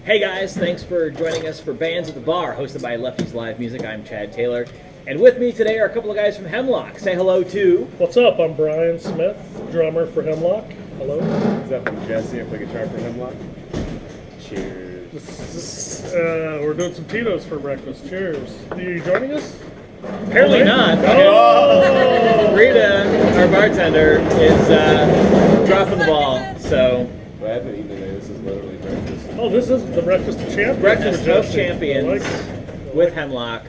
Hey guys, thanks for joining us for Bands at the Bar, hosted by Lefty's Live Music. I'm Chad Taylor. And with me today are a couple of guys from Hemlock. Say hello to... What's up? I'm Brian Smith, drummer for Hemlock. Hello. What's up? I'm Jesse. I play guitar for Hemlock. Cheers. We're doing some Tito's for breakfast. Cheers. Are you joining us? Apparently not. Oh! Rita, our bartender, is dropping the ball, so... But I haven't eaten today. This is literally breakfast. Oh, this is the Breakfast of Champions. Breakfast of Champions I like with Hemlock.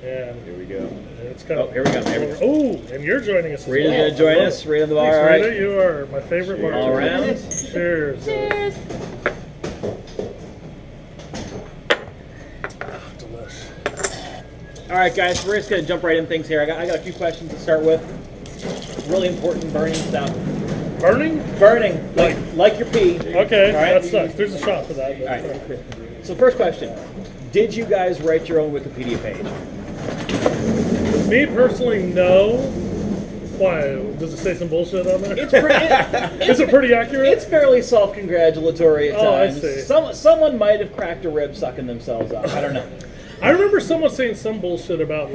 And Here we go. it's kind of. Oh, here we go. Oh, and you're joining us. Rita's going to join us. Rita the bar. Thanks, All right. Rita. You are my favorite Cheers. bartender. All around. Cheers. Cheers. Delish. All right, guys, we're just going to jump right in things here. I got a few questions to start with. Really important burning stuff. Burning? Burning, like your pee. Okay, All right. that sucks. There's a shot for that. But, All right. So first question. Did you guys write your own Wikipedia page? Me personally, no. Why? Does it say some bullshit on there? It's pretty, Is it pretty accurate? it's fairly self-congratulatory at Oh, I times. see. Someone might have cracked a rib sucking themselves up. I don't know. I remember someone saying some bullshit about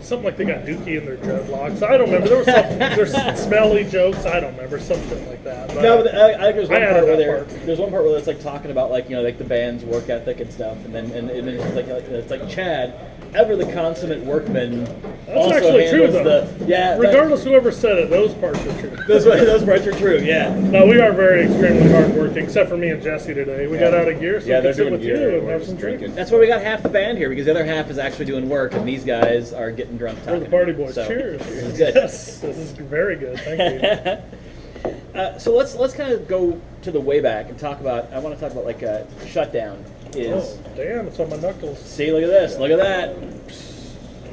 something like they got dookie in their dreadlocks. I don't remember. There was some there's smelly jokes. I don't remember something like that. But No, but I think there's one I part added where that part. there's one part where it's like talking about like the band's work ethic and stuff, and then it's like Chad, ever the consummate workman, That's also actually true, handles though. Regardless whoever said it, those parts are true. those parts are true. Yeah. No, we are very extremely hardworking, except for me and Jesse today. We got out of gear, so Yeah, we they're could sit doing with gear. you and We're have just some drinks. drinking. That's why we got half the band here, because the other half is actually doing work, and these guys are getting drunk We're talking. the party boys. So, Cheers. Good. Yes, this is very good. Thank you. So let's kind of go to the way back and talk about. I want to talk about like Shutdown is. Oh, damn, it's on my knuckles. See, look at this, look at that.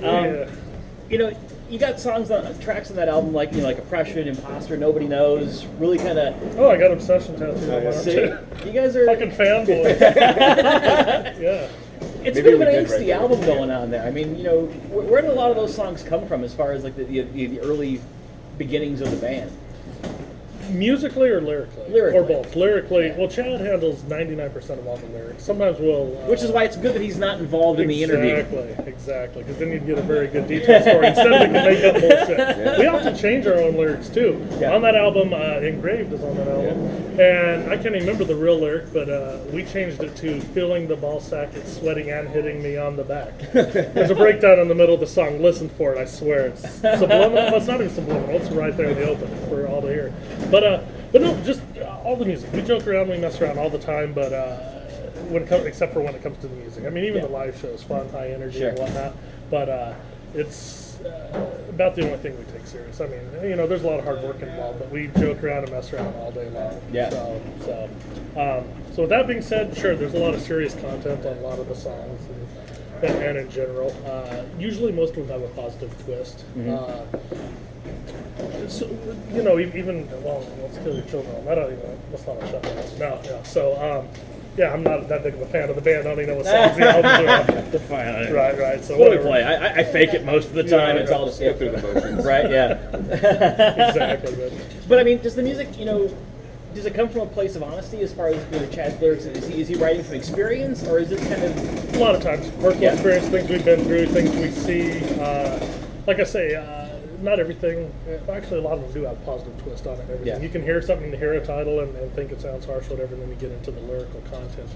Yeah. You know, you got tracks on that album like like Oppression, Imposter, Nobody Knows. Really kind of. Oh, I got obsession tattooed on my arm See, too. you guys are. Fucking fanboy. Yeah. It's Maybe a bit of we an did angsty right there. album going on there. I mean, where did a lot of those songs come from as far as like the early beginnings of the band? Musically or lyrically? Lyrically. Or both. Lyrically, well, Chad handles 99% of all the lyrics. Sometimes we'll... Which is why it's good that he's not involved in the interview. Exactly. Because then you'd get a very good detailed story instead of making make up bullshit. Yeah. We often change our own lyrics, too. Yeah. On that album, Engraved is on that album. And I can't even remember the real lyric, but we changed it to feeling the ball sack, it's sweating and hitting me on the back. There's a breakdown in the middle of the song. Listen for it, I swear. It's subliminal. Well, it's not even subliminal. It's right there in the open for all to hear. But no, just all the music. We joke around, we mess around all the time, but except for when it comes to the music. I mean, even the live show is fun, high energy and whatnot. But it's about the only thing we take serious. I mean, there's a lot of hard work involved, but we joke around and mess around all day long. Yeah. So with that being said, sure, there's a lot of serious content on a lot of the songs and in general. Usually most of them have a positive twist. So, even, well, let's kill your children. That's not a shut down. No, yeah. So, I'm not that big of a fan of the band. I don't even know what songs the albums are. Right. So What do we whatever. play? I fake it most of the time. Yeah, It's all just Go through the motions. right. Yeah. Exactly. But I mean, does the music, does it come from a place of honesty as far as Chad's lyrics? Is he writing from experience, or is this kind of A lot of times, personal experience, things we've been through, things we see. Like I say, not everything. Actually, a lot of them do have a positive twist on it. And everything. Yeah. You can hear something, hear a title, and think it sounds harsh, whatever. And then you get into the lyrical content,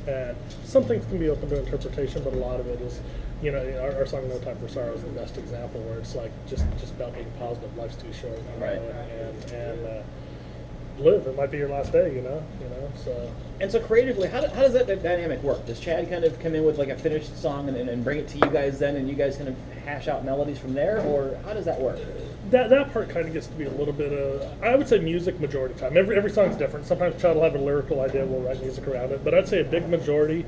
and some things can be open to interpretation, but a lot of it is, our song "No Time for Sorrow" is the best example, where it's like just about being positive. Life's too short, Right. and live. It might be your last day, So. And so creatively, how does that dynamic work? Does Chad kind of come in with like a finished song and bring it to you guys then, and you guys kind of hash out melodies from there, or how does that work? That part kind of gets to be a little bit of, I would say music majority of the time. Every song's different. Sometimes Chad will have a lyrical idea, we'll write music around it. But I'd say a big majority,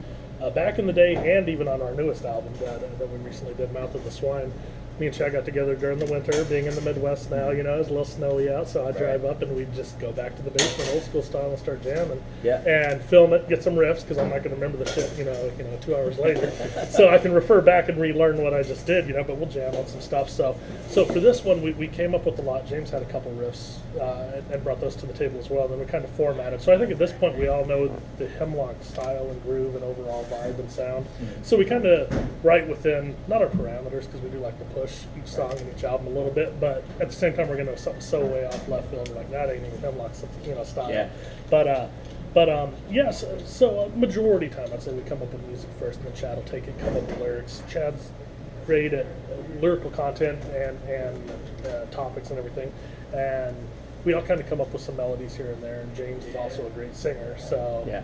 back in the day and even on our newest album that we recently did, Mouth of the Swine, me and Chad got together during the winter, being in the Midwest now, you know, it's a little snowy out, so I drive up and we just go back to the basement, old school style, and start jamming. Yeah. And film it, get some riffs, because I'm not going to remember the shit, you know, 2 hours later. So I can refer back and relearn what I just did, you know, but we'll jam on some stuff. So for this one, we came up with a lot. James had a couple riffs and brought those to the table as well. Then we kind of formatted. So I think at this point we all know the Hemlock style and groove and overall vibe and sound. So we kind of write within, not our parameters, because we do like to push each song and each album a little bit, but at the same time we're going to have something so way off left field, like that ain't even Hemlock, you know, style. Yeah. But yes, so majority time I'd say we come up with music first, and then Chad will take it, come up with lyrics. Chad's great at lyrical content and topics and everything, and we all kind of come up with some melodies here and there. And James is also a great singer, so Yeah.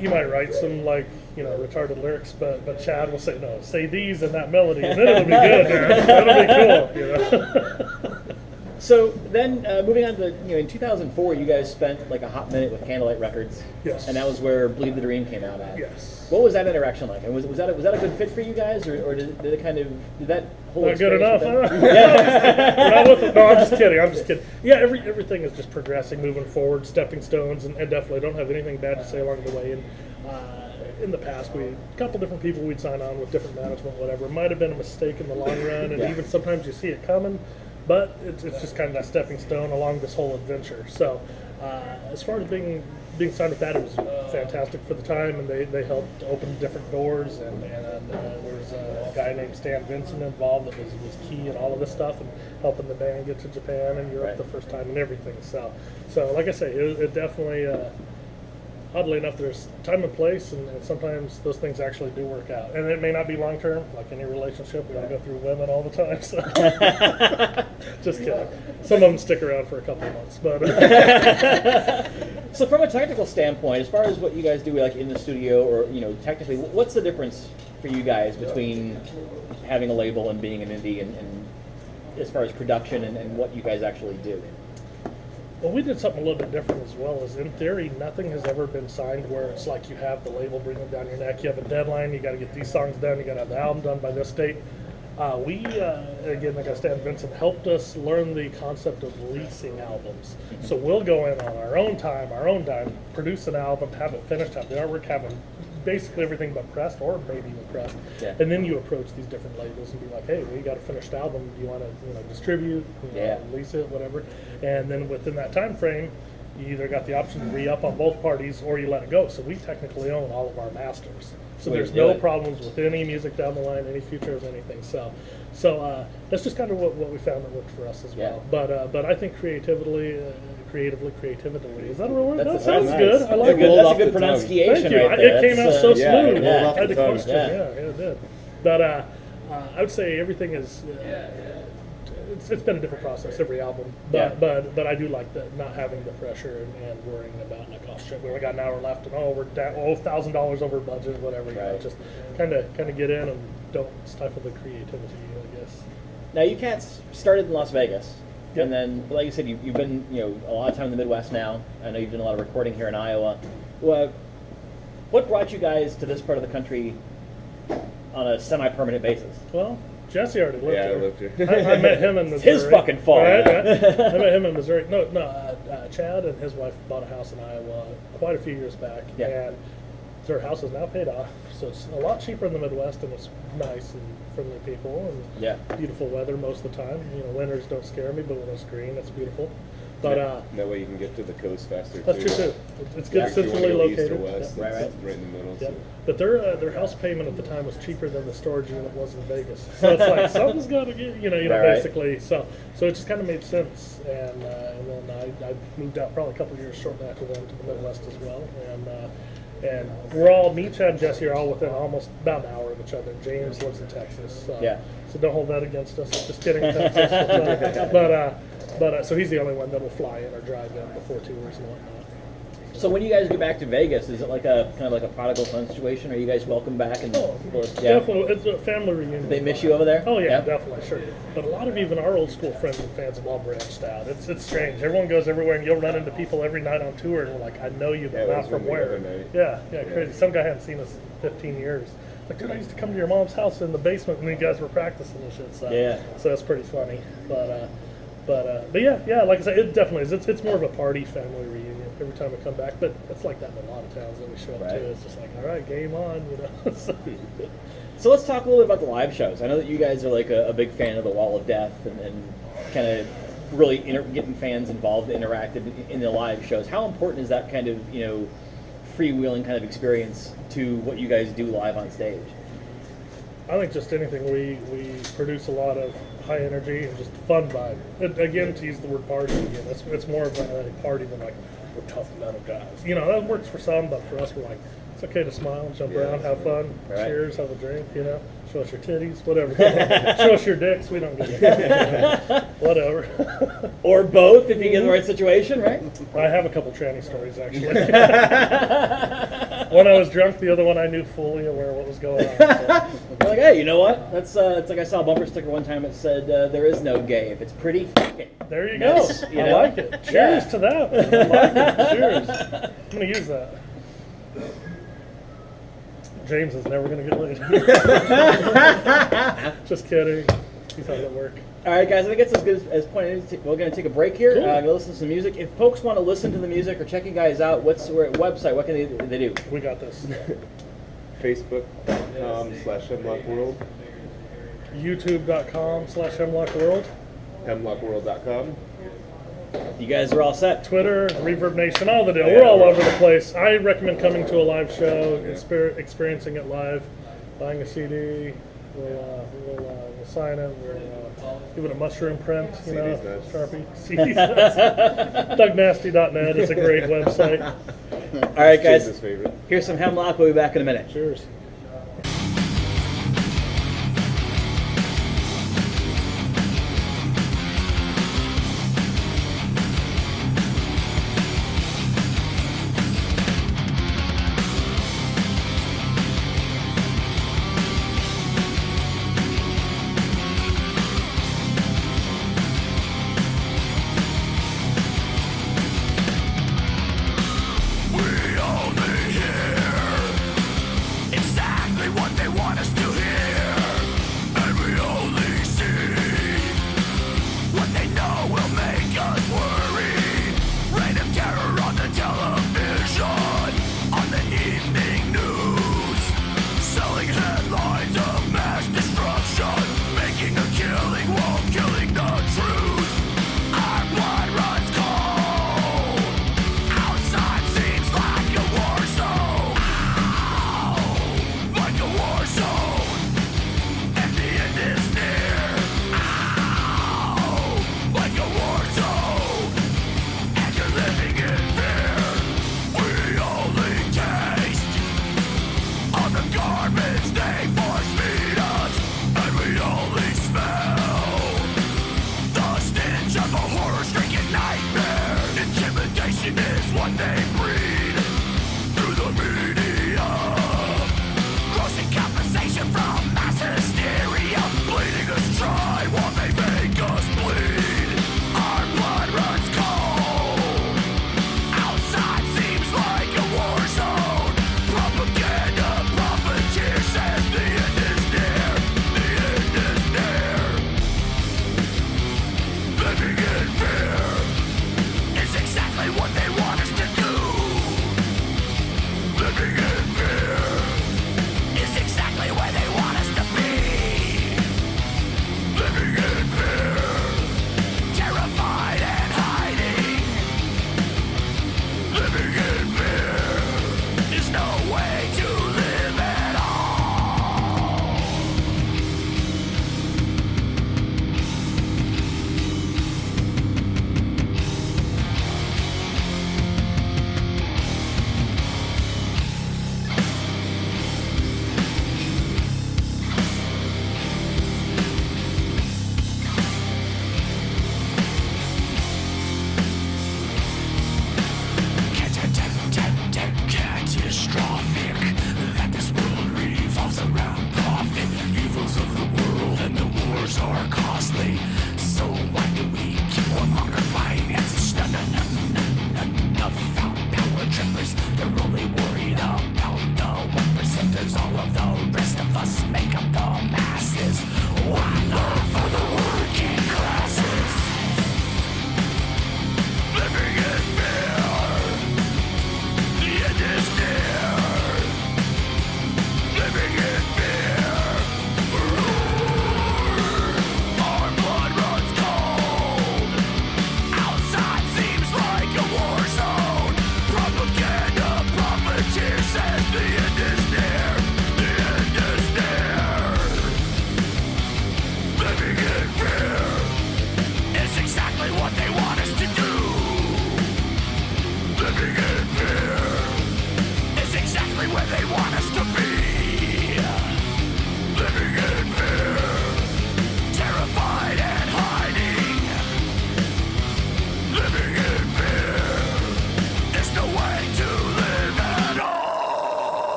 you might write some, like, you know, retarded lyrics, but Chad will say, no, say these in that melody, and then it'll be good, man. That'll be cool, you know. So then, moving on to, you know, in 2004, you guys spent like a hot minute with Candlelight Records. Yes. And that was where Bleed the Dream came out at. Yes. What was that interaction like? And was that a good fit for you guys, or did it kind of, did that whole Not good experience enough, with huh? them- Yeah. We're not with it. No, I'm just kidding. Yeah, everything is just progressing, moving forward, stepping stones, and definitely don't have anything bad to say along the way. And in the past, a couple different people we'd sign on with, different management, whatever. It might have been a mistake in the long run, and Yeah. even sometimes you see it coming, but it's just kind of that stepping stone along this whole adventure. So as far as being signed with that, it was fantastic for the time, and they helped open different doors, and there was a guy named Stan Vincent involved that was key in all of this stuff, and helping the band get to Japan and Europe Right. the first time and everything. So like I say, it definitely, oddly enough, there's time and place, and sometimes those things actually do work out. And it may not be long term, like any relationship. We don't go through women all the time. So just kidding. Some of them stick around for a couple of months, but So from a technical standpoint, as far as what you guys do, like in the studio, or, you know, technically, what's the difference for you guys between having a label and being an indie, and as far as production and what you guys actually do? well, we did something a little bit different as well. As in theory, nothing has ever been signed where it's like you have the label breathing down your neck. You have a deadline. You got to get these songs done. You got to have the album done by this date. We, again, like I said, Vincent helped us learn the concept of leasing albums. So we'll go in on our own time, produce an album, have it finished, have the artwork, have basically everything but pressed, or maybe even pressed. Yeah. And then you approach these different labels and be like, hey, we got a finished album. Do you want to distribute, lease it, whatever? And then within that time frame, you either got the option to re-up on both parties, or you let it go. So we technically own all of our masters. So Way to there's do no it. problems with any music down the line, any features, anything. So that's just kind of what we found that worked for us as well. But I think creativity. Is that a real word? That sounds nice. good. I like Good. it. That's a off good the tongue. pronunciation Thank you. right there. It came out That's, so yeah, smooth. it rolled off I had the to tongue. question. Yeah. Yeah, it did. But I would say everything is. It's been a different process every album, but I do like not having the pressure and worrying about like, oh shit, we only got an hour left, and we're down $1,000 over budget, whatever. You know, Right. just kind of get in and don't stifle the creativity, I guess. Now, you cats started in Las Vegas, Yep. and then, like you said, you've been, you know, a lot of time in the Midwest now. I know you've done a lot of recording here in Iowa. What brought you guys to this part of the country on a semi-permanent basis? Well, Jesse already lived Yeah, I here. lived here. I met him in Missouri. his fucking fault. Right? I met him in Missouri. No. Chad and his wife bought a house in Iowa quite a few years back, Yeah. and their house is now paid off. So it's a lot cheaper in the Midwest, and it's nice and friendly people, and Yeah. beautiful weather most of the time. You know, winters don't scare me, but when it's green, it's beautiful. But That way you can get to the coast faster. that's too. true too. It's good Yeah, if you wanna centrally go east or located. west, Yeah. it's Right. right in the middle. Yeah, So. but their house payment at the time was cheaper than the storage unit was in Vegas. So it's like something's got to get Right. basically. So it just kind of made sense, and then I moved out probably a couple of years shortly after them to the Midwest as well, and we're all me, Chad, and Jesse are all within almost about an hour of each other. James lives in Texas, Yeah. So don't hold that against us. Just kidding, Texas. But so he's the only one that will fly in or drive in before tours and whatnot. So when you guys get back to Vegas, is it like a kind of like a prodigal son situation? Are you guys welcome back? And Definitely, it's a family reunion. They miss you over there? Oh yeah, definitely, sure. But a lot of even our old school friends and fans have all branched out. It's strange. Everyone goes everywhere, and you'll run into people every night on tour, and we're like, I know you, but Yeah, not that's from when we where. go tonight. Yeah, crazy. Some guy hadn't seen us in 15 years. Like, dude, I used to come to your mom's house in the basement when you guys were practicing and shit. So, Yeah. so that's pretty funny. But yeah, like I said, it definitely is. It's more of a party family reunion every time we come back. But it's like that in a lot of towns that we show up Right. to. It's just like, all right, game on, you know. So let's talk a little bit about the live shows. I know that you guys are like a big fan of the Wall of Death and kind of really getting fans involved, interactive in the live shows. How important is that kind of, freewheeling kind of experience to what you guys do live on stage? I think just anything we produce a lot of high energy and just fun vibe. Again, to use the word party again, it's more of a party than like we're tough metal guys. You know, that works for some, but for us, we're like, it's okay to smile and jump around, have fun, Right. cheers, have a drink, show us your titties, whatever. Show us your dicks, we don't give a fuck, whatever. Or both, if you get in the right situation, right? I have a couple tranny stories, actually. One I was drunk, the other one I knew fully aware what was going on. So. You're like, hey, you know what? That's it's like I saw a bumper sticker one time that said, "There is no gay. If it's pretty, fuck it." There you go. Nice, I like it. Cheers to that. Man. I like it. Cheers. I'm going to use that. James is never going to get laid. Just kidding. He's how that work. All right, guys. I think it's as good as point. We're going to take a break here. Cool. Go listen to some music. If folks want to listen to the music or check you guys out, what's your website? What can they do? We got this. Facebook.com/Hemlock World. YouTube.com/Hemlock World. Hemlockworld.com. You guys are all set. Twitter, Reverb Nation, all the deal. We're all over the place. I recommend coming to a live show, experiencing it live, buying a CD. We'll sign it. We'll give it a mushroom print, CD's nuts. Sharpie. CD's nuts. DougNasty.net is a great website. All right, guys. James's favorite. Here's some Hemlock. We'll be back in a minute. Cheers.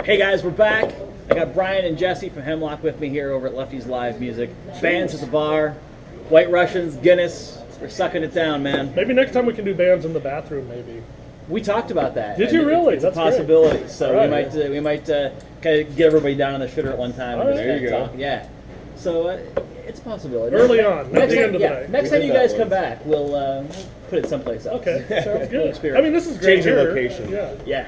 Hey guys, we're back. I got Brian and Jesse from Hemlock with me here over at Lefty's Live Music. Bands at the bar, White Russians, Guinness. We're sucking it down, man. Maybe next time we can do bands in the bathroom, maybe. We talked about that. Did you really? It's That's a possibility. great. So Right. we might kind of get everybody down on the shitter at one time. Oh, and just there you kinda go. talk. Yeah. So it's a possibility. Early on, not Next the time, end of the yeah, night. next We time did you that guys come once. back, we'll put it someplace else. Okay, sounds good. Experience. I mean, this is great Change your here. location. Yeah. Yeah.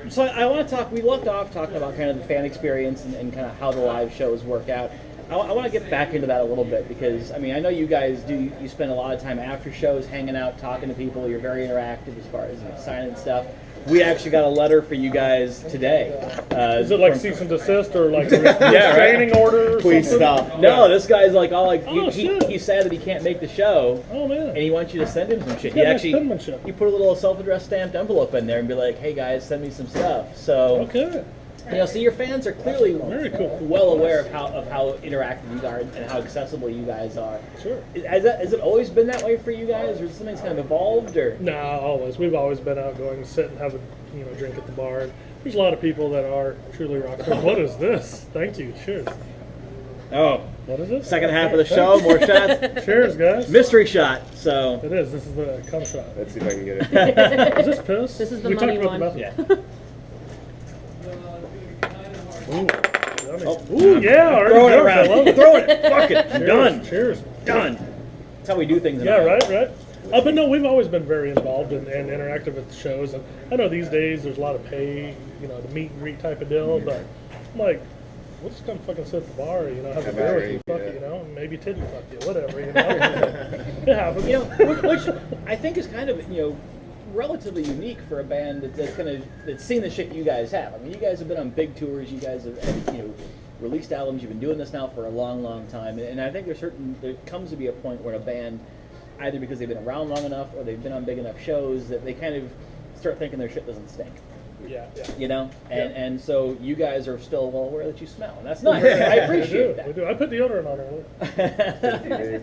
So I want to talk. We left off talking about kind of the fan experience and kind of how the live shows work out. I want to get back into that a little bit because I mean I know you guys do. You spend a lot of time after shows, hanging out, talking to people. You're very interactive as far as signing stuff. We actually got a letter for you guys today. Is it like from- cease and desist or like Yeah, right. restraining order? Or Please something? stop. No, this guy's like all like Oh, shit. he's sad that he can't make the show. Oh man. And he wants you to send him some shit. Yeah, He nice actually penmanship. he put a little self-addressed stamped envelope in there and be like, "Hey guys, send me some stuff." So Okay. so your fans are clearly Very cool. well aware of how interactive you are and how accessible you guys are. Sure. Has it always been that way for you guys, or has something's kind of evolved, or? No, always. We've always been out going, sit and have a drink at the bar. And there's a lot of people that are truly rock stars. What is this? Thank you. Cheers. Oh, What is it? second half of the show, more shots. Cheers, guys. Mystery shot. So It is. This is the cum shot. Let's see if I can get it. Is this piss? This is the we money talked about one. The yeah. Ooh. Oh. Ooh, yeah. Already Throw it drunk. I around. love it. Throw it. Fuck it. Cheers. Done. Cheers. Done. That's how we do things. in Yeah, Iowa. right. But no, we've always been very involved and interactive at the shows. And I know these days there's a lot of pay, the meet and greet type of deal. But I'm like, we'll just come fucking sit at the bar, have a Have beer a with you, drink, fuck yeah. it, maybe titty fuck you, whatever, It happens. Which I think is kind of relatively unique for a band that's seen the shit you guys have. I mean, you guys have been on big tours. You guys have released albums. You've been doing this now for a long, long time. And I think there comes to be a point where a band, either because they've been around long enough or they've been on big enough shows, that they kind of start thinking their shit doesn't stink. Yeah. And so you guys are still well aware that you smell, and that's nice. I appreciate We that. do. I put deodorant on earlier.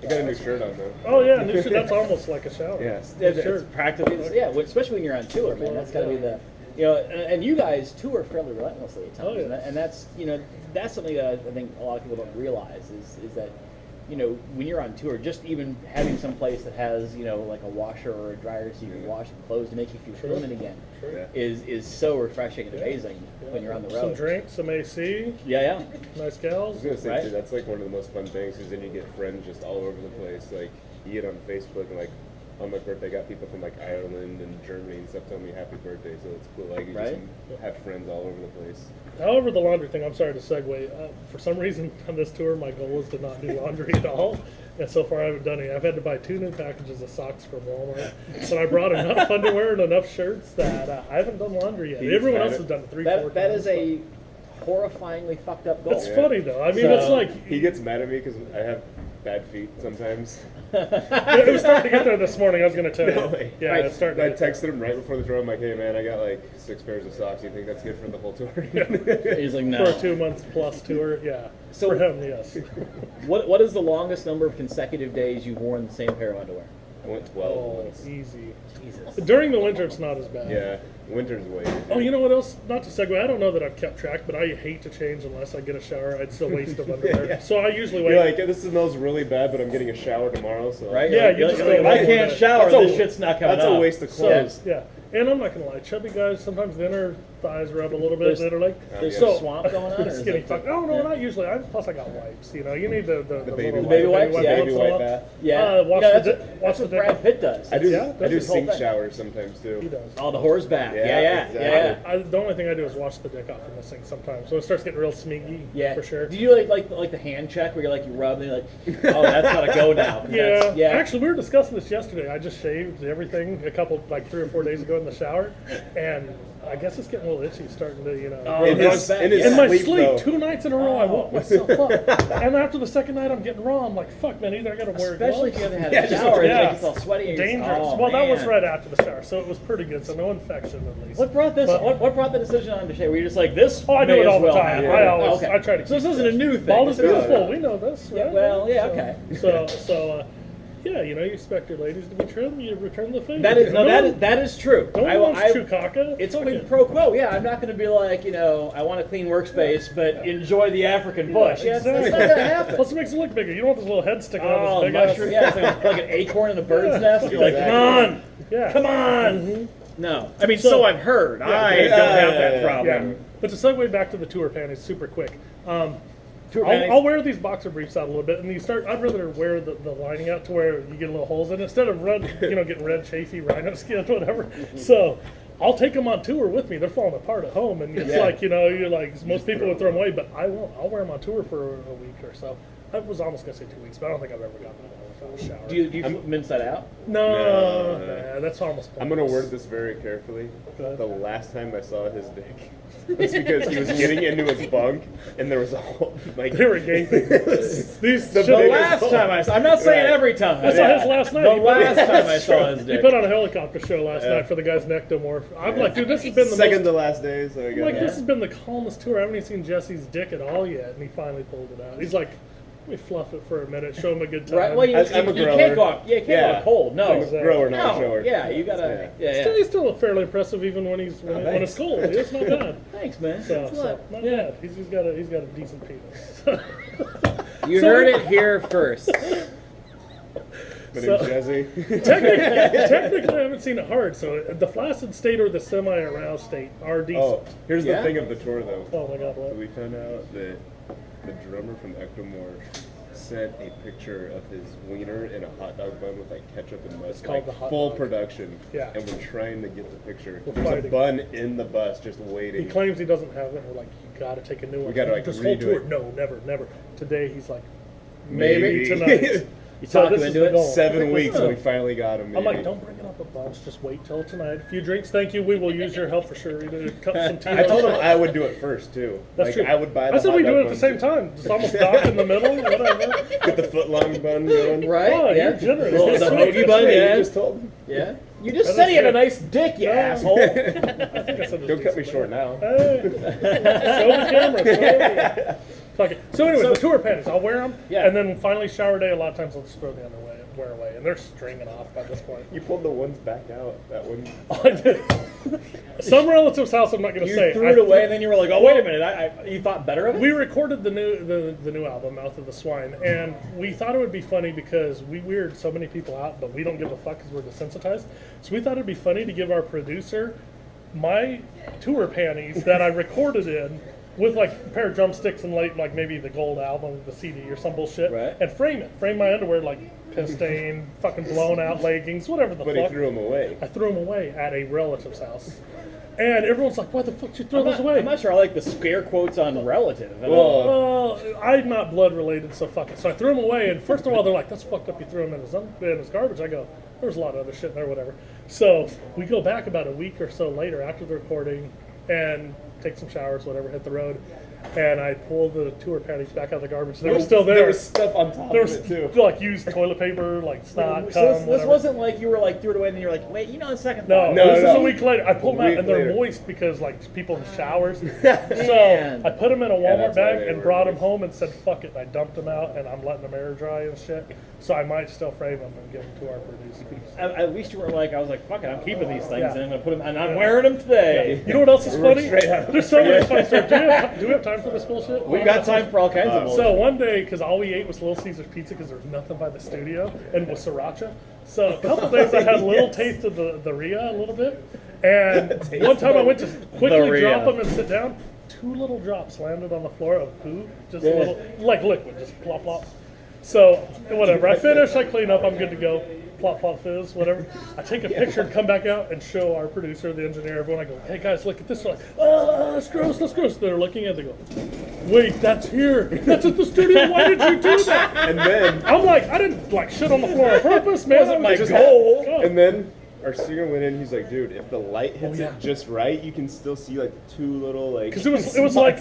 I got a new shirt on though. Oh yeah, new shirt. That's almost like a shower. Yeah. It's Sure. practically, especially when you're on tour, man. That's got to be the, and you guys tour fairly relentlessly at times, Oh, yeah. and that's that's something that I think a lot of people don't realize is that when you're on tour, just even having some place that has like a washer or a dryer so you can wash your clothes to make you feel Sure. human again Sure. Yeah. is so refreshing and amazing when you're on the Some road. drinks, some AC, Yeah. nice I gals. was gonna say Right. too, that's like one of the most fun things because then you get friends just all over the place. Like you get on Facebook and like on my birthday, I got people from like Ireland and Germany and stuff telling me happy birthday. So it's cool. Like you Right. just have friends all over the place. However, the laundry thing, I'm sorry to segue. For some reason on this tour, my goal is to not do laundry at all. And so far, I haven't done any. I've had to buy 2 new packages of socks from Walmart. But I brought enough underwear and enough shirts that I haven't done laundry yet. He's Everyone had else it. has done it 3-4 times. That is a horrifyingly fucked up goal. It's Yeah. funny though. I mean, So- it's like He gets mad at me because I have bad feet sometimes. it was starting to get there this morning. I was going to tell No you. way. Yeah, Right. it's starting. I to get there. texted him right before the tour. I'm like, hey man, I got like 6 pairs of socks. You think that's good for the whole tour? He's like, For no. a 2-month plus tour, yeah. So- for him, yes. What is the longest number of consecutive days you've worn the same pair of underwear? I went 12 Oh, once. easy. Jesus. During the winter, it's not as bad. Yeah, winter's way easier. Oh, you know what else? Not to segue. I don't know that I've kept track, but I hate to change unless I get a shower. I'd still waste of underwear. Yeah. So I usually wait. You're like, this smells really bad, but I'm getting a shower tomorrow, so Right? Yeah, Like, you you're just like, don't I know can't that. shower. That's a- This shit's not coming That's up. a waste of So, clothes. yeah. And I'm not gonna lie, chubby guys sometimes the inner thighs rub a little bit. They're like, There's Yeah. some swamp going on. Or is skinny it- fuck. Oh no, yeah. not usually. Plus I got wipes. You need the baby little wipes. Baby wipes, yeah. once Baby in a wipe while. bath. Yeah. Wash that's, the what, di- that's wash what the dick Brad off. Pitt does. I do. Yeah, I that's do his whole sink thing. showers sometimes too. He does. Oh, the horse bath. Yeah, Yeah. exactly. The only thing I do is wash the dick off in this thing sometimes. So it starts getting real smeagy. Yeah. For sure. Do you like the hand check where you rub and you're like, oh, that's gotta go now. Yeah. That's, yeah. Actually, we were discussing this yesterday. I just shaved everything 3 or 4 days ago in the shower, and I guess it's getting a little itchy, starting to Oh, In it his, goes in his In my sleep, sleep, though. 2 nights in a row, I woke myself up. And after the second night, I'm getting raw. I'm like, fuck, man, either I gotta wear Especially if gloves. you haven't had Yeah, a shower, yeah. it's all sweaty. And Dangerous. Oh, Well, that was man. right after the shower, so it was pretty good. So no infection, at least. What brought this? But- What brought the decision on to shave? Were you just like this? Oh, I do may it as all the well time. happen? I always, Oh, okay. I try to. So this keep isn't a new thing. Bald is This is- beautiful. We know this, Yeah, right? well, yeah, So- okay. So Yeah, you expect your ladies to be trim, you return the favor. That is true. Don't watch Chewbacca. It's only pro quo. Yeah, I'm not going to be like, I want a clean workspace, but enjoy the African bush. Yeah, exactly. That's not going to happen. Plus, it makes it look bigger. You don't want this little head sticking out this big mushroom. Yeah, it's like an acorn in a bird's nest. You're like, come on, come on. No, I mean, so I've heard. I don't have that problem. Yeah. But to segue back to the tour panties, super quick. I'll wear these boxer briefs out a little bit, and I'd rather wear the lining out to where you get little holes in it instead of getting red, chafy rhino skin, whatever. So I'll take them on tour with me. They're falling apart at home, and it's like you're like most people would throw them away, but I won't. I'll wear them on tour for a week or so. I was almost gonna say 2 weeks, but I don't think I've ever gotten them without a shower. Do you mince that out? No, that's almost pointless. I'm gonna word this very carefully. The last time I saw his dick. It's because he was getting into his bunk, and there was a whole, like... They were gaping. The last time I saw... I'm not saying every time. I saw his last night. The last time I saw his dick. He put on a helicopter show last night for the guy's nectomorph. I'm like, dude, this has been the second to last day, so I got this has been the calmest tour. I haven't even seen Jesse's dick at all yet, and he finally pulled it out. He's like... Let me fluff it for a minute, show him a good time. Right, well, you can't go out cold. No. I'm a grower, not a shower. Yeah, you gotta. He's still fairly impressive even when when it's cold. It's not bad. Thanks, man. So not bad. He's got a decent penis. You heard it here first. But in Jesse. Technically, I haven't seen it hard. So the flaccid state or the semi-aroused state are decent. Oh, here's the thing of the tour, though. Oh my God! What? We found out that the drummer from Ectomorph sent a picture of his wiener in a hot dog bun with like ketchup and mustard. It's called the hot full dog. production. Yeah. And we're trying to get the picture. We're There's fighting. a bun in the bus just waiting. He claims he doesn't have it. We're like, you gotta take a new one. We gotta like this whole redo tour. it. No, never. Today he's like, Maybe. tonight. You talk him this into is the it? goal. 7 weeks and we finally got him. I'm like, don't bring it up a bunch. Just wait till tonight. A few drinks, thank you. We will use your help for sure. Cut some tea. I told him I would do it first too. That's like, true. I would buy the I said hot we do dog it at the bun, same too. time. Just almost dock in the middle, whatever. Get the foot long bun going. Right? Oh, yeah. you're generous. Well, the hoagie bun, You yeah. just told him. Yeah. You just said he had a nice dick, you asshole. I think I said Don't cut me short now. Hey. Show the camera. Fuck it. So anyway, the tour panties, I'll wear them, and then finally shower day, a lot of times I'll just throw the underwear away, and they're stringing off by this point. You pulled the ones back out. That one. I did. Some relative's house, I'm not going to say. You threw it away, and then you were like, "Oh, wait a minute! You thought better of it." We recorded the new album, Mouth of the Swine, and we thought it would be funny because we weirded so many people out, but we don't give a fuck because we're desensitized. So we thought it'd be funny to give our producer my tour panties that I recorded in with like a pair of drumsticks and like maybe the gold album, the CD or some bullshit, and frame my underwear like piss stain, fucking blown out leggings, whatever the fuck. But he threw them away. I threw them away at a relative's house. And everyone's like, why the fuck did you throw those away? I'm not sure I like the scare quotes on relative. Well, I'm not blood related, so fuck it. So I threw them away, and first of all, they're like, that's fucked up, you threw them in his garbage. I go, there's a lot of other shit in there, whatever. So we go back about a week or so later after the recording and take some showers, whatever, hit the road. And I pulled the tour panties back out of the garbage. They were still there. There was stuff on top there of was it, too. Like used toilet paper, like snot, So cum, this wasn't like you were like threw it away and then you're like, wait, the second thought. No, this is a week later. I pulled them out and they're later. moist because like people in showers. So Man. I put them in a Walmart that's why bag they and were brought them moist. home and said fuck it. And I dumped them out and I'm letting them air dry and shit. So I might still frame them and give them to our producers. At least you were like, I was like, fuck it, I'm keeping these things Yeah. and I'm gonna put them, and I'm wearing them today. You know what else is funny? straight out. There's so many funny stories. Do we have time for this bullshit? We've got time for all kinds of bullshit. So one day, because all we ate was Little Caesar's pizza because there was nothing by the studio, and with sriracha. So a couple days I had a little taste of the Rhea a little bit. And one time I went to quickly drop them and sit down. 2 little drops landed on the floor of poo. Just a little, like liquid, just plop, plop. So whatever. I finish, I clean up, I'm good to go. Plop, plop, fizz, whatever. I take a picture and come back out and show our producer, the engineer, everyone. I go, hey guys, look at this. They're like, oh, that's gross, that's gross. They're looking at it, they go, wait, that's here. That's at the studio. Why did you do that? And then, I'm like, I didn't like shit on the floor on purpose, man. Wasn't I'm my just- goal. Oh. and then our singer went in. He's like, dude, if the light hits yeah. it just right, you can still see like 2 little like. Because it was like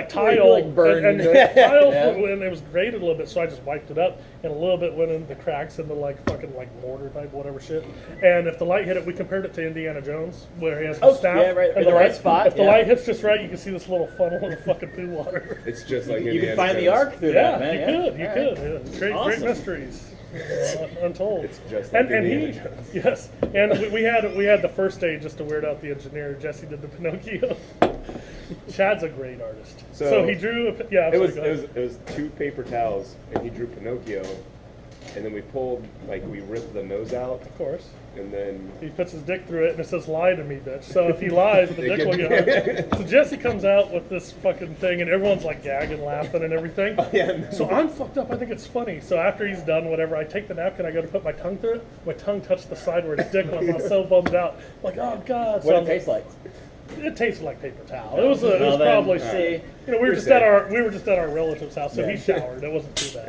tile like burned and into it. tile Yeah. and it was graded a little bit, so I just wiped it up and a little bit went in the cracks into like fucking like mortar type whatever shit. And if the light hit it, we compared it to Indiana Jones where he has the staff. yeah, right. and The right spot, If the yeah. light hits just right, you can see this little funnel of fucking poo water. It's just like You Indiana can find the Jones. arc through Yeah, that, man. you could. Yeah. Great Awesome. mysteries. I'm told. It's just like and Indiana he, Jones. yes, and we had the first day just to weird out the engineer. Jesse did the Pinocchio. Chad's a great artist. So he drew. Yeah, It was 2 paper towels, and he drew Pinocchio, and then we ripped the nose out, of course. and then He puts his dick through it, and it says "lie to me, bitch." So if he lies, the dick will get hard. So Jesse comes out with this fucking thing, and everyone's like gagging, laughing, and everything. yeah. So I'm fucked up. I think it's funny. So after he's done whatever, I take the napkin. I go to put my tongue through it. My tongue touched the side where his dick was. I was so bummed out. I'm like, oh god. What did it taste like? It tasted like paper towel. It was probably see. You know, we were just at our relative's house, so he showered. It wasn't too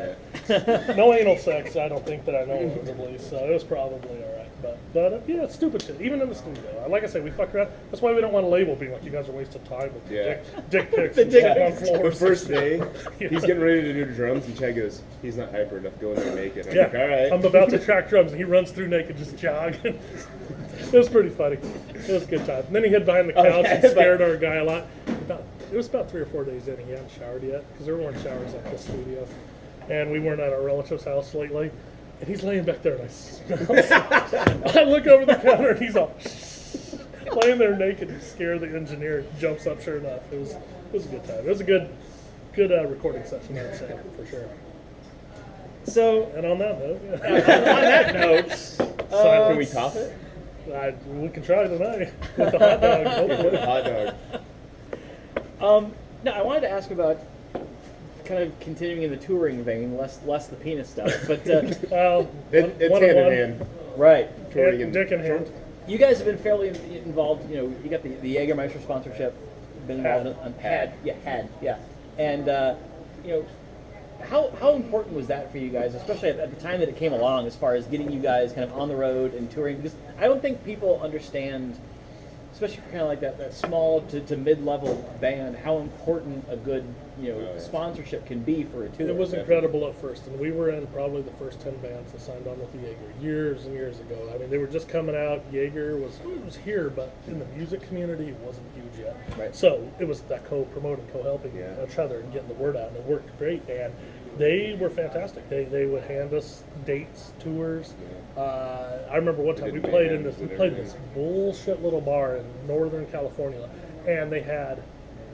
bad. No anal sex, I don't think that I know of at least. So it was probably all right. But yeah, it's stupid shit. Even in the studio, like I say, we fuck around. That's why we don't want to label being like you guys are wasting time with dick pics. The and dick shit on pics. The floors. first day, he's getting ready to do drums, and Chad goes, "He's not hyper enough. Go in there naked." I'm like, "All right." I'm about to track drums, and he runs through naked, just jogging. It was pretty funny. It was a good time. And then he hid behind the couch and scared our guy a lot. It was about 3 or 4 days in. He hadn't showered yet because there weren't showers at the studio, and we weren't at our relative's house lately. And he's laying back there, and I smell. I look over the counter, and he's all laying there naked. He scared the engineer. Jumps up, sure enough. It was a good time. It was a good recording session, I'd say, for sure. So, And on that note, on that note, Can we top it? we can try tonight with the hot dog. Hopefully. Hot dog. no, I wanted to ask about kind of continuing in the touring vein, less the penis stuff. But Well, It's one hand on one. in hand. right, Touring and Dick in hand. you guys have been fairly involved. You know, you got the Jägermeister sponsorship. Been involved Had. And you know, how important was that for you guys, especially at the time that it came along, as far as getting you guys kind of on the road and touring? Because I don't think people understand, especially for kind of like that small to mid-level band, how important a good sponsorship can be for a tour. It was incredible at first, and we were in probably the first 10 bands that signed on with the Jaeger years and years ago. I mean, they were just coming out. Jaeger was here, but in the music community, it wasn't huge yet. Right. So it was that co-promoting, co-helping each other and getting the word out, and it worked great. And they were fantastic. They would hand us dates, tours. I remember one time we played in this bullshit little bar in Northern California, and they had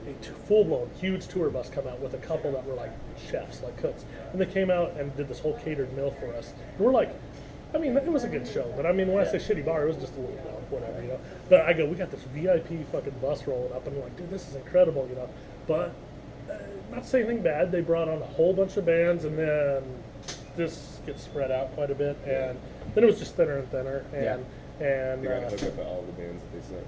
a full-blown huge tour bus come out with a couple that were like chefs, like cooks, and they came out and did this whole catered meal for us. And we're like, I mean, it was a good show, but I mean, when I say shitty bar, it was just a little dump, whatever, you know. But I go, we got this VIP fucking bus rolling up, and we're like, dude, this is incredible, you know. But not to say anything bad, they brought on a whole bunch of bands, and then this gets spread out quite a bit, and then it was just thinner and thinner, and They got to hook up to all the bands that they sent.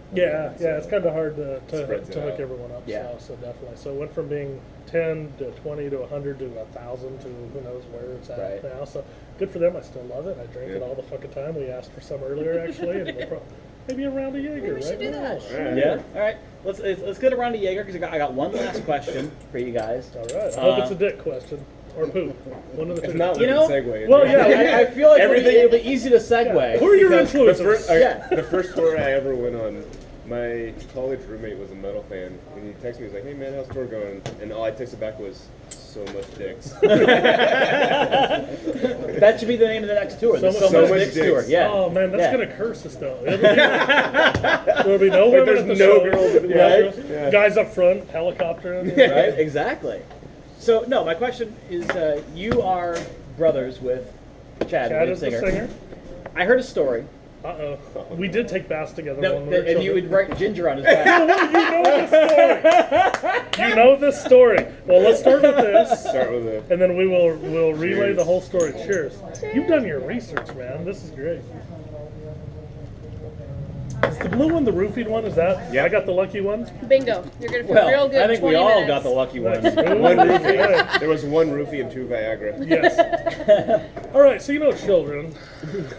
yeah, it's kind of hard to Spreads it hook out. everyone up. Yeah. So definitely. So it went from being 10 to 20 to 100 to 1,000 to who knows where it's at Right. now. So good for them. I still love it. I drink it all the fucking time. We asked for some earlier actually, and we'll maybe a round of Jaeger. We should do that. Yeah. All right. Let's get around to Jaeger because I got one last question for you guys. All right. I hope it's a dick question or poop. One of the two. If not, we You know, can segue. well, yeah, I feel like Everything- it'll be easy to segue. Who are your because- influences? The first tour I ever went on, my college roommate was a metal fan, and he texted me, he was like, "Hey man, how's the tour going?" And all I texted back was, "So much dicks." That should be the name of the next tour. The So So much Dicks dicks. tour. Yeah. Oh man, that's Yeah. gonna curse us though. There'll be no women there's at the no show. girls at the Right? show. Yeah. Guys up front, helicoptering. Right. Exactly. So no, my question is, you are brothers with Chad, Chad the is the singer. singer. I heard a story. Uh-oh. We did take baths together No, when we were and you children. would write ginger on his back. You know this story. Well, let's start with this, Start with a. and then we'll relay Cheers. the whole story. Cheers. You've done your research, man. This is great. Is the blue one the roofied one? Is that? Yeah. I got the lucky one. Bingo. You're gonna feel Well, real good. I think we 20 all minutes. got the lucky one. Nice. One Ooh, roofie. yeah. There was one roofie and 2 Viagra. Yes. All right, so you know children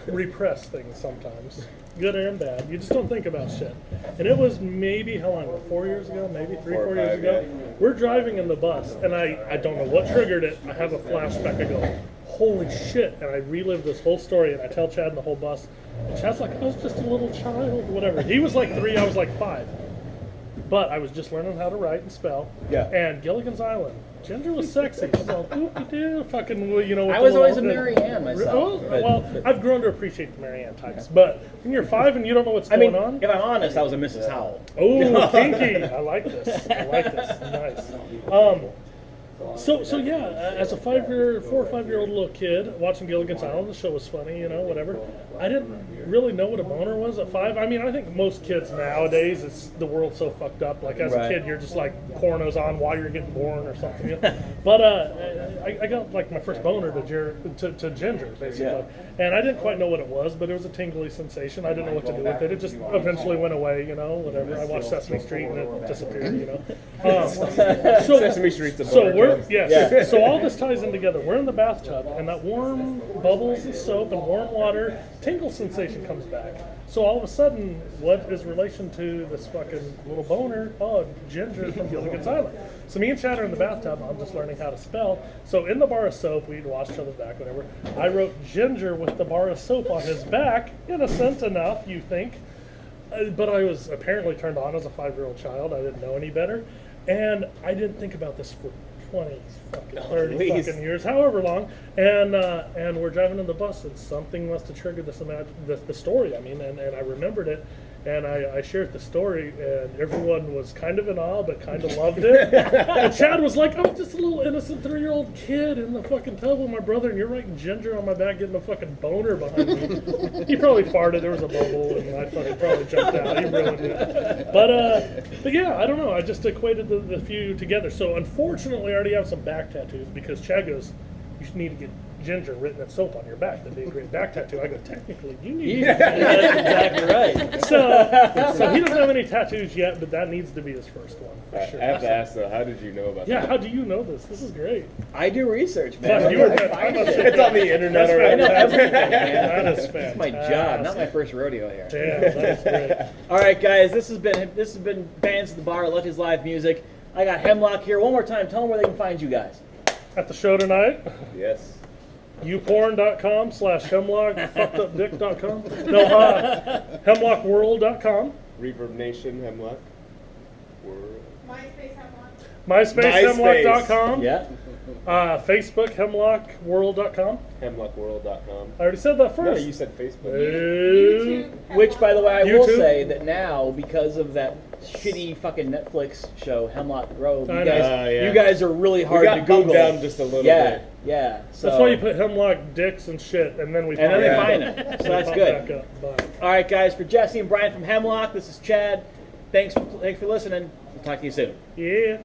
repress things sometimes, good and bad. You just don't think about shit. And it was maybe, how long, 4 years ago? Maybe 3, 4 or 4 years 5, ago. yeah. We're driving in the bus, and I don't know what triggered it. I have a flashback. I go, holy shit. And I relive this whole story, and I tell Chad in the whole bus. And Chad's like, I was just a little child, whatever. He was like 3, I was like 5. But I was just learning how to write and spell. Yeah. And Gilligan's Island. Ginger was sexy. She's all doo-doo-doo, fucking, with I was the always a little- Mary Ann myself. Oh, but- well, I've grown to appreciate the Mary Ann types. But when you're 5 and you don't know what's I going mean, on. if I'm honest, I was a Mrs. Howell. Oh, kinky. I like this. I like this. Nice. So yeah, as a 4 or 5 year old little kid watching Gilligan's Island, the show was funny, whatever. I didn't really know what a boner was at 5. I mean, I think most kids nowadays, it's the world's so fucked up. Like as a kid, you're just like pornos on while you're getting born or something. But I got like my first boner to Ginger basically, and I didn't quite know what it was, but it was a tingly sensation. I didn't know what to do with it. It just eventually went away, whatever. I watched Sesame Street and it disappeared, Sesame Street's a boner. Yes. So all this ties in together. We're in the bathtub, and that warm bubbles and soap and warm water tingle sensation comes back. So all of a sudden, what is relation to this fucking little boner? Oh, Ginger from Gilligan's Island. So me and Chad are in the bathtub. I'm just learning how to spell. So in the bar of soap, we'd wash each other's back, whatever. I wrote Ginger with the bar of soap on his back. Innocent enough, you think. But I was apparently turned on as a 5-year-old child. I didn't know any better. And I didn't think about this for 20 fucking 30 fucking years, however long, and we're driving in the bus, and something must have triggered the story. I mean, and I remembered it, and I shared the story, and everyone was kind of in awe, but kind of loved it. And Chad was like, "I'm just a little innocent 3-year-old kid in the fucking tub with my brother, and you're writing Ginger on my back, getting a fucking boner behind me." He probably farted. There was a bubble, and I fucking probably jumped out. He ruined it. But yeah, I don't know. I just equated the few together. So unfortunately, I already have some back tattoos because Chad goes, "You need to get Ginger written in soap on your back. That'd be a great back tattoo." I go, "Technically, you need." Yeah, that's exactly right. So he doesn't have any tattoos yet, but that needs to be his first one for sure. I have to ask though, how did you know about Yeah, that? how do you know this? This is great. I do research, man. Fuck, you were It's on the internet That's already. I know everything, man. That is fantastic. That's my job, not my first rodeo here. Damn, that is great. All right, guys, this has been Bands at the Bar, Lucky's Live Music. I got Hemlock here. One more time, tell them where they can find you guys. At the show tonight, Yes. youporn.com/hemlock, fuckedupdick.com. No, hemlockworld.com. Reverb Nation, Hemlock. World. MySpace.hemlock.com. Yeah. Facebook, hemlockworld.com. Hemlockworld.com. I already said that No, first. you said Facebook. Which, by the way, I will YouTube. say that now, because of that shitty fucking Netflix show, Hemlock Grove, I you know. guys, Yeah. you guys are really hard We got to Google. bumped down just a little yeah, bit. yeah. So, That's why you put hemlock dicks and shit, and then we and then they Yeah. find it. So that's pop good. back up. Bye. All right, guys, for Jesse and Brian from Hemlock, this is Chad. Thanks for listening. We'll talk to you soon. Yeah.